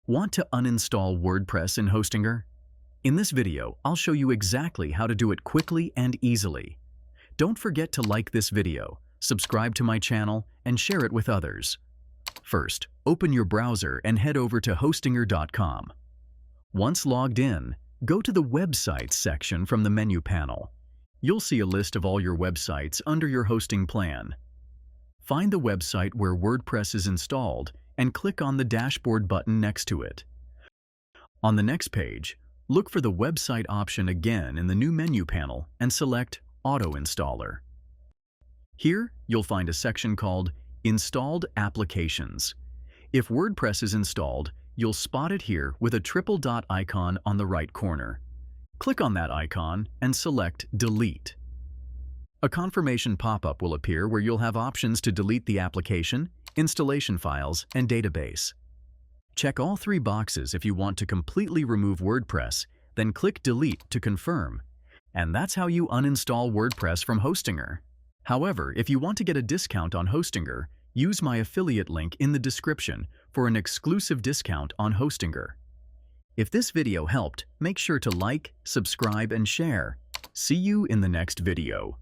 Want to uninstall WordPress in Hostinger? In this video, I'll show you exactly how to do it quickly and easily. Don't forget to like this video, subscribe to my channel, and share it with others. First, open your browser and head over to hostinger.com. Once logged in, go to the Websites section from the menu panel. You'll see a list of all your websites under your hosting plan. Find the website where WordPress is installed and click on the dashboard button next to it. On the next page, look for the website option again in the new menu panel and select Auto Installer. Here, you'll find a section called Installed Applications. If WordPress is installed, you'll spot it here with a triple dot icon on the right corner. Click on that icon and select Delete. A confirmation pop-up will appear where you'll have options to delete the application, installation files, and database. Check all three boxes if you want to completely remove WordPress, then click Delete to confirm. And that's how you uninstall WordPress from Hostinger. However, if you want to get a discount on Hostinger, use my affiliate link in the description for an exclusive discount on Hostinger. If this video helped, make sure to like, subscribe, and share. See you in the next video.